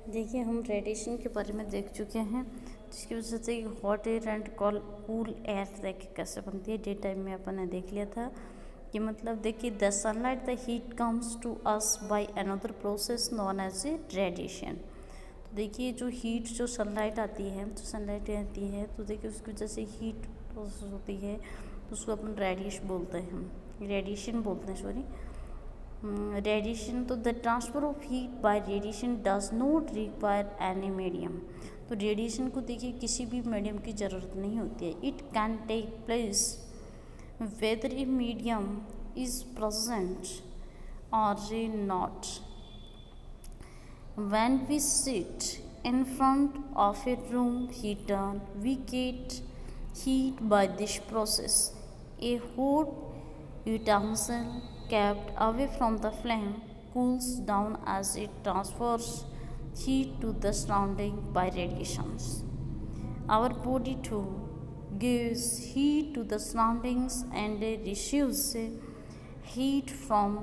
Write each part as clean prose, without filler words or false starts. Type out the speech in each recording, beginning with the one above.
देखिए हम रेडिएशन के बारे में देख चुके हैं, जिसकी वजह से hot air and cool air देखिए कैसे बनती है। डे टाइम में अपन ने देख लिया था कि मतलब देखिए the sunlight the heat comes to us by another process known as a radiation. तो देखिए जो हीट जो सनलाइट आती है, तो देखिए उसकी वजह से हीट प्रोसेस होती है, तो उसको अपन रेडिएशन बोलते हैं सॉरी। रेडिएशन, तो the transfer of heat bye radiation does not require any medium. तो रेडिएशन को देखिए किसी भी मीडियम की ज़रूरत नहीं होती है। It can take place whether a medium is present और not. When we sit in front of a room heater, we get heat by this process. A hot utensil kept away from the flame cools down as it transfers heat to the surrounding by radiations. Our body too gives heat to the surroundings and receives heat from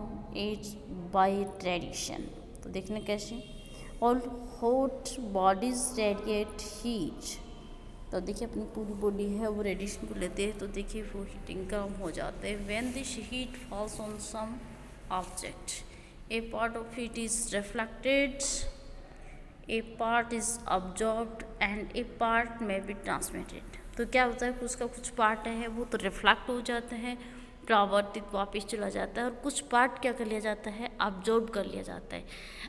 it by radiation. तो देखना कैसे, all hot bodies radiate heat. तो देखिए अपनी पूरी body है वो radiation को लेते हैं, तो देखिए वो हीटिंग कम हो जाते हैं। When this heat falls on some object, a part of heat is reflected, a part is absorbed and a part may be transmitted. तो क्या होता है, उसका कुछ पार्ट है वो तो रिफ्लेक्ट हो जाता है, परावर्तित वापस चला जाता है, और कुछ पार्ट क्या कर लिया जाता है, अब्जॉर्ब कर लिया जाता है।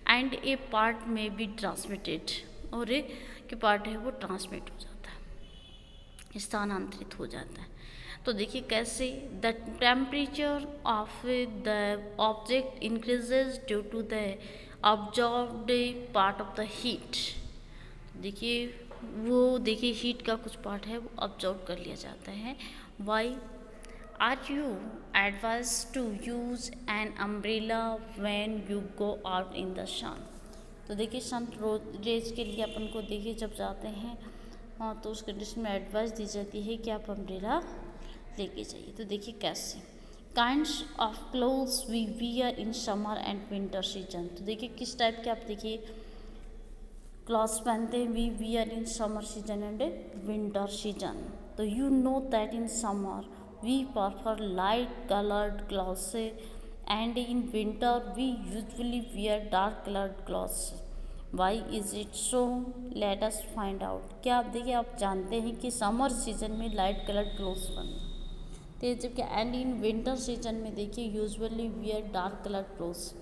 And a part may be transmitted, और एक के पार्ट है वो ट्रांसमिट हो जाता है, स्थानांतरित हो जाता है। तो देखिए कैसे, the temperature of the object increases due to the absorbed part of the heat. देखिए हीट का कुछ पार्ट है वो अब्जॉर्ब कर लिया जाता है। Why are you advised to use an umbrella when you go out in the sun. तो देखिए सन रेज के लिए अपन को देखिए जब जाते हैं तो उस कंडीशन में एडवाइस दी जाती है कि आप अम्ब्रेला लेके जाइए। तो देखिए कैसे, kinds of clothes we wear in summer and winter season. तो देखिए किस टाइप के आप देखिए क्लॉथ्स पहनते हैं, we wear in summer season and winter season. तो you know that in summer we prefer light colored clothes and in winter we usually wear dark colored clothes. Why is it so? Let us find out. क्या आप देखिए आप जानते हैं कि summer season में light coloured clothes पहनते हैं, जबकि एंड इन विंटर सीजन में देखिए usually wear dark coloured clothes.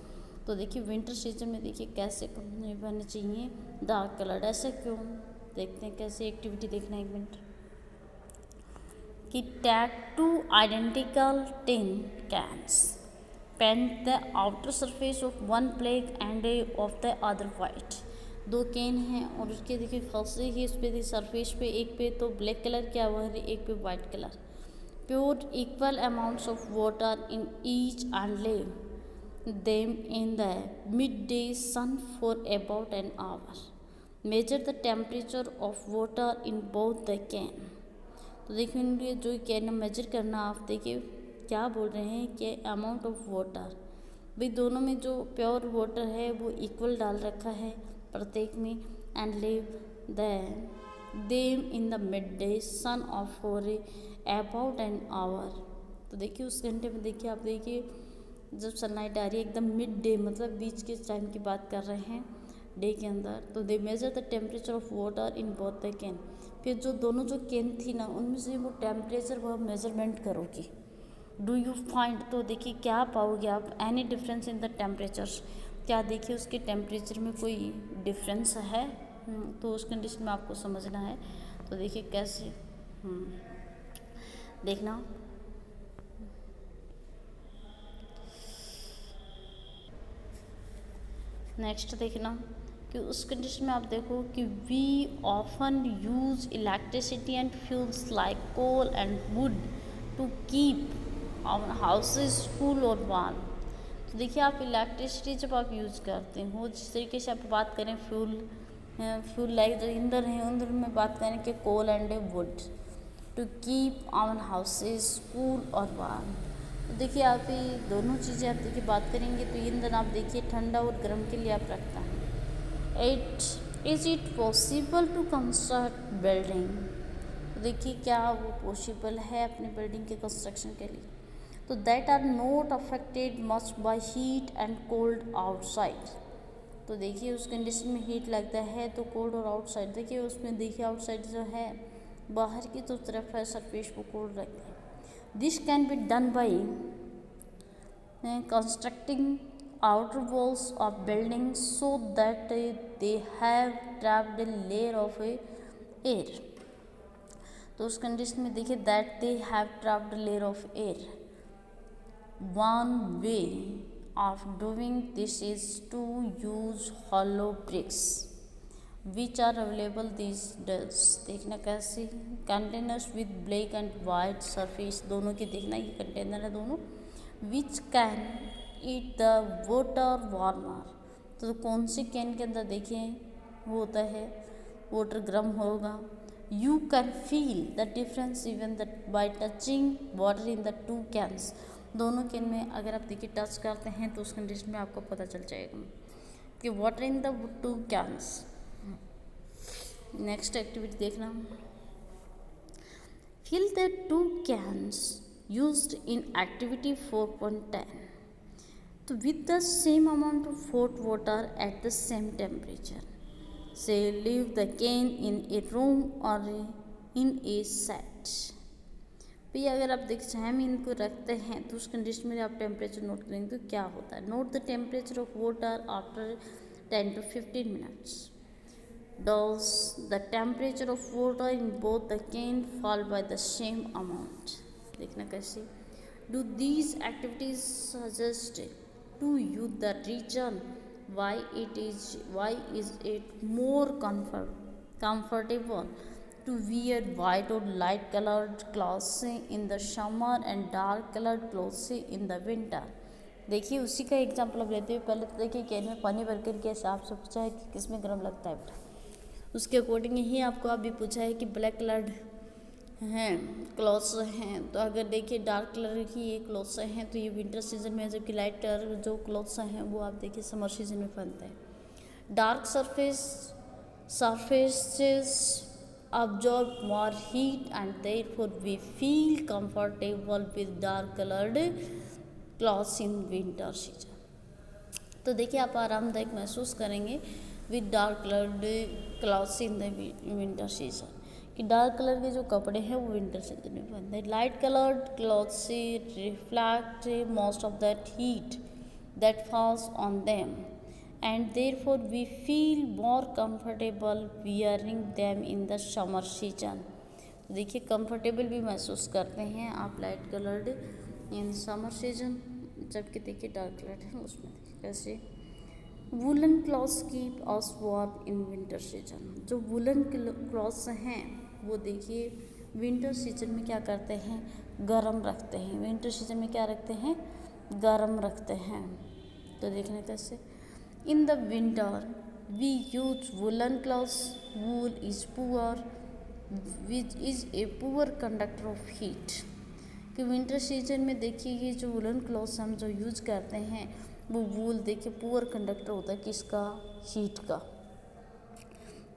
तो देखिए विंटर सीजन में देखिए कैसे पहनने चाहिए डार्क कलर्ड, ऐसा क्यों, देखते हैं कैसे एक्टिविटी देखना है। एक मिनट कि take two identical tin cans, paint the outer surface of one black and of the other white। दो कैन हैं और उसके देखिए फर्स्ट ही उस पर सरफेस पे एक पे तो ब्लैक कलर किया हुआ है, एक पे white colour. Pure equal amounts of water in each and leave them in the midday sun for about an hour। measure the temperature of water in both the can। तो देखिए जो can measure करना, आप देखिए क्या बोल रहे हैं कि अमाउंट ऑफ वाटर, भाई दोनों में जो प्योर वाटर है वो इक्वल डाल रखा है प्रत्येक में। And leave them in the mid day son of for about an hour. तो देखिए उस घंटे में देखिए आप देखिए जब सनलाइट आ रही है एकदम मिड डे, मतलब बीच के टाइम की बात कर रहे हैं डे के अंदर। तो they measure the temperature of water in both the can. फिर जो दोनों जो कैन थी ना उनमें से वो टेम्परेचर वह मेजरमेंट करोगी। डू यू फाइंड, तो देखिए क्या पाओगे आप, any difference in the temperatures, क्या देखिए उसके टेम्परेचर में कोई डिफरेंस है। तो उस कंडीशन में आपको समझना है। तो देखिए कैसे देखना, नेक्स्ट देखना कि उस कंडीशन में आप देखो कि we often use electricity and fuels like coal and wood to keep our houses cool और वार्म। तो देखिए आप इलेक्ट्रिसिटी जब आप यूज़ करते हो, जिस तरीके से आप बात करें फ्यूल लाइक जो ईंधन है, ईंधन में बात करें कि coal and wood to keep our houses cool और वार्म। तो देखिए आप ये दोनों चीज़ें आप देखिए बात करेंगे तो ईंधन आप देखिए ठंडा और गर्म के लिए आप रखता है। It is it possible to construct building, तो देखिए क्या वो पॉसिबल है अपने बिल्डिंग के कंस्ट्रक्शन के लिए, तो that are not affected much by heat and cold outside, तो देखिए उस कंडीशन में हीट लगता है तो कोल्ड और आउटसाइड, देखिए उसमें देखिए आउटसाइड जो है बाहर की तो तरफ है सरफेस वो कोल्ड रखते हैं। This can be done by constructing outer walls of buildings so that they have trapped a layer of air, तो उस कंडीशन में देखिए that they have trapped a layer of air. One way of doing this is to use hollow bricks which are available these days, देखना कैसे, containers with black and white surface, दोनों की देखना ये कंटेनर है दोनों, which can eat the water warmer, तो कौन से कैन के अंदर देखिए वो होता है वाटर गर्म होगा, you can feel the difference even the by touching water in the two cans, दोनों कैन में अगर आप देखिए टच करते हैं तो उस कंडीशन में आपको पता चल जाएगा कि water in the two cans. Next activity देखना, fill the two cans used in activity 4.10 तो with the same amount of hot water at the same temperature, say leave the can in a room or in a set। भाई अगर आप देख चाहे हम इनको रखते हैं तो उस कंडीशन में आप टेम्परेचर नोट करेंगे तो क्या होता है, note the temperature of water after 10 to 15 minutes। Does the temperature of water in both the can fall by the same amount, देखना कैसे, do these activities suggest to you the reason why is it more comfortable to wear white or light colored clothes in the summer and dark colored clothes in the winter। देखिए उसी का example अब लेते हुए पहले तो देखिए can में पानी भर कर के हिसाब से पूछा है कि किस में गर्म लगता है बेटा, उसके अकॉर्डिंग ही आपको अभी पूछा है कि ब्लैक कलर्ड हैं क्लॉथ्स हैं, तो अगर देखिए डार्क कलर की ये क्लॉथ्स हैं तो ये विंटर सीजन में, जबकि लाइट कलर जो क्लॉथ्स हैं वो आप देखिए समर सीजन में पहनते हैं। Dark surfaces absorb more heat and therefore we feel comfortable with dark colored clothes in winter season, तो देखिए आप आरामदायक महसूस करेंगे with dark coloured clothes in the winter season, कि डार्क कलर के जो कपड़े हैं वो विंटर सीजन में पहनते हैं। लाइट कलर्ड क्लॉथ्स से reflect most of that heat that falls on them and therefore we feel more comfortable wearing them in the summer season, देखिए कंफर्टेबल भी महसूस करते हैं आप light coloured in summer season, जबकि देखिए डार्क कलर्ड है उसमें देखिए कैसे। Woollen clothes keep us warm in winter season, जो वुलन क्लॉथ्स हैं वो देखिए विंटर सीजन में क्या करते हैं, गर्म रखते हैं, विंटर सीजन में क्या रखते हैं, गर्म रखते हैं, तो देखने कैसे। In the winter we use woollen clothes, wool is poor which is a poor conductor of heat, कि विंटर सीजन में देखिए ये जो वुलन क्लॉथ्स हम जो यूज करते हैं वो वूल देखिए पुअर कंडक्टर होता है किसका, हीट का।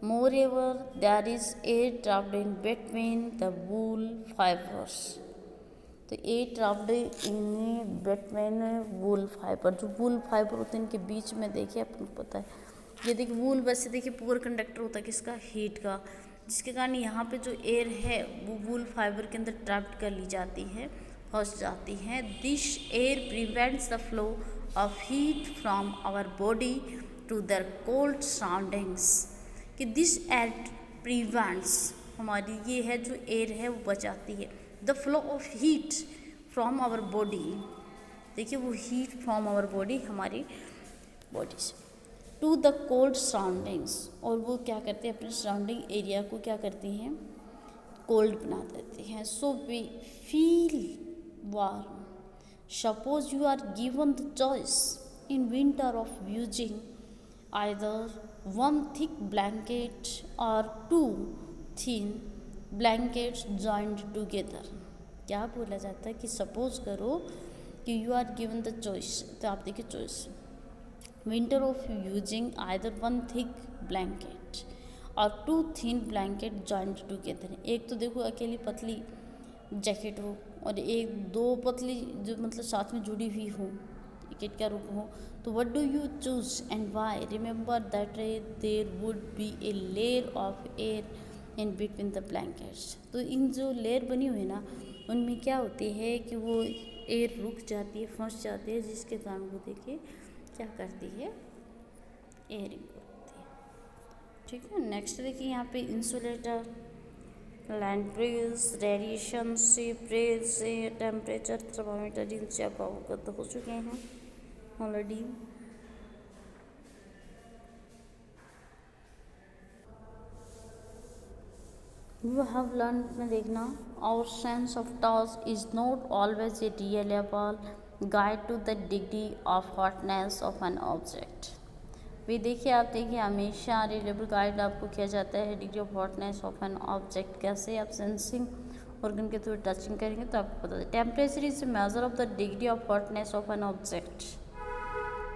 Moreover there is air trapped in between the wool fibres, तो air trapped in between wool fibre, जो वूल फाइबर होते हैं इनके बीच में देखिए आपको पता है ये देखिए वूल वैसे देखिए पुअर कंडक्टर होता है किसका, हीट का, जिसके कारण यहाँ पे जो एयर है वो वूल फाइबर के अंदर ट्रैप्ड कर ली जाती है, फंस जाती है। This air prevents the flow of heat from our body to their cold surroundings, कि दिस एयर प्रिवेंट्स हमारी ये है जो एयर है वो बचाती है the flow of heat from our body, देखिए वो हीट फ्रॉम आवर बॉडी हमारी बॉडी से टू द कोल्ड सराउंडिंग्स, और वो क्या करते हैं अपने सराउंडिंग एरिया को क्या करती हैं, कोल्ड बना देती हैं। So we feel warm. Suppose you are given the choice in winter of using either one thick blanket or two thin blankets joined together, क्या बोला जाता है कि सपोज करो कि you are given the choice, तो आप देखिए choice winter of using either one thick blanket और two thin blanket joint together. एक तो देखो अकेली पतली जैकेट हो और एक दो पतली जो मतलब साथ में जुड़ी हुई हो, जैकेट का रूप हो, तो what do you choose and why? Remember that there would be a layer of air in between the blankets. तो इन जो लेयर बनी हुई है ना, उनमें क्या होती है कि वो एयर रुक जाती है, फंस जाती है, जिसके कारण वो देखिए क्या करती है, एयरिंग करती है। ठीक है, नेक्स्ट देखिए यहाँ पे इंसुलेटर, लैंड ब्रेज, रेडिएशन से ब्रेज से टेम्परेचर थर्मामीटर, इनसे आप अवगत हो चुके हैं ऑलरेडी। You have learned में देखना, our sense of touch is not always a reliable guide to the degree of hotness of an object। भी देखिए आप देखिए हमेशा रिलेबल गाइड आपको किया जाता है degree of hotness of an object. कैसे? आप सेंसिंग ऑर्गन के थ्रू टचिंग करेंगे तो आपको पता है। Temperature is measure of the degree of hotness of an object,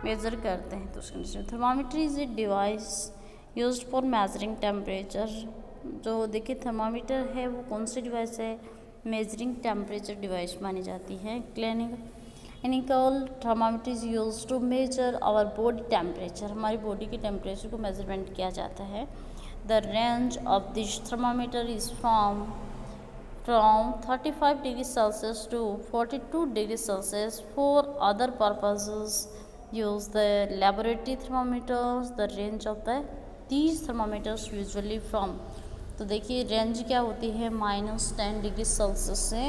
measure करते हैं तो उसके नीचे। Thermometer is a device used for measuring temperature. जो देखिए थर्मामीटर है वो कौन सी डिवाइस है? मेजरिंग टेम्परेचर डिवाइस मानी जाती है। Clinical thermometer is use to measure our body temperature, हमारी बॉडी के टेम्परेचर को मेजरमेंट किया जाता है। The range of this thermometer is from 35 degree Celsius to 42 degree Celsius. For other purposes use the laboratory thermometers। the range of these thermometers usually from, तो देखिए range क्या होती है, -10 डिग्री सेल्सियस से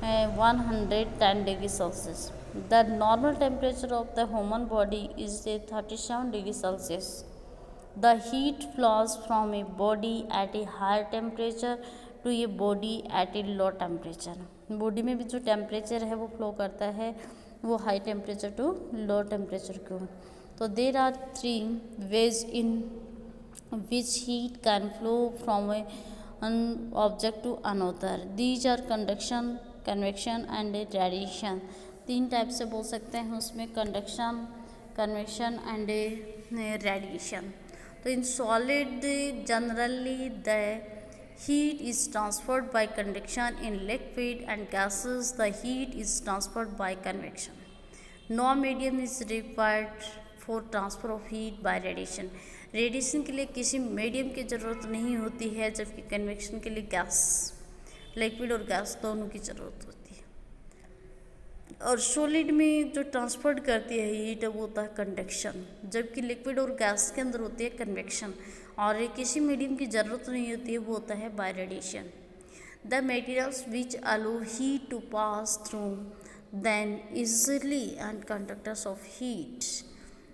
110 degree Celsius. The normal temperature of the human body is 37 degree Celsius. The heat flows from a body at a higher temperature to a body at a low temperature. Body में भी जो temperature है वो flow करता है वो high temperature to low temperature को। तो there are 3 ways in which heat can flow from an object to another। these are conduction, convection and radiation। 3 type से बोल सकते हैं उसमें, कंडक्शन, कन्वेक्शन एंड रेडिएशन। तो in solid generally the heat is transferred by conduction, in liquid and gases the heat is transferred by convection। no medium is required for transfer of heat by radiation। Radiation के लिए किसी medium की ज़रूरत नहीं होती है, जबकि convection के लिए गैस, लिक्विड और गैस दोनों की ज़रूरत होती है। और सॉलिड में जो ट्रांसफर करती है हीट वो होता है कंडक्शन, जबकि लिक्विड और गैस के अंदर होती है कन्वेक्शन। और किसी मीडियम की ज़रूरत नहीं होती है, वो होता है by radiation. The materials which allow heat to pass through them easily and conductors of heat.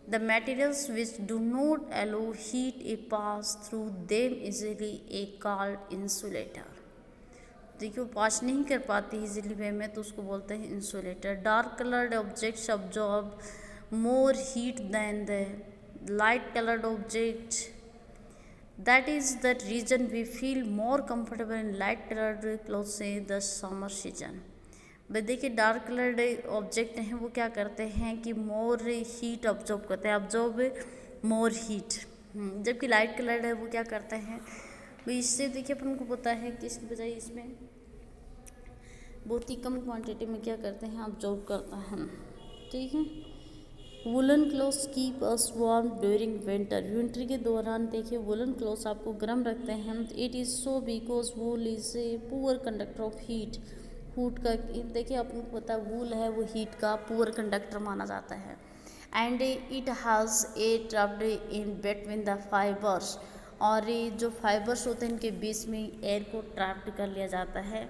The materials which do not allow heat a pass through them easily a called insulator। देखिए वो पास नहीं कर पाती easily वे में तो उसको बोलते हैं insulator. Dark coloured objects absorb more heat than the light coloured object. That is the reason we feel more comfortable in light coloured clothes in the summer season. भाई देखिए डार्क कलर्ड ऑब्जेक्ट हैं वो क्या करते हैं कि more heat absorb करते हैं, ऑब्जॉर्व मोर हीट। जबकि लाइट कलर्ड है वो क्या करते हैं भाई, इससे देखिए अपन को पता है कि इसकी बजाय इसमें बहुत ही कम क्वांटिटी में क्या करते हैं, ऑब्जॉर्व करता है। ठीक है, woollen clothes keep us warm during winter. Winter के दौरान देखिए वुलन क्लोथ्स आपको गर्म रखते हैं। It is so because wool is a poor conductor of heat. Food का देखिए अपन को पता है वूल है वो हीट का पुअर कंडक्टर माना जाता है। And it has a trapped in between the fibres. और ये जो फाइबर्स होते हैं इनके बीच में एयर को ट्रैप्ड कर लिया जाता है।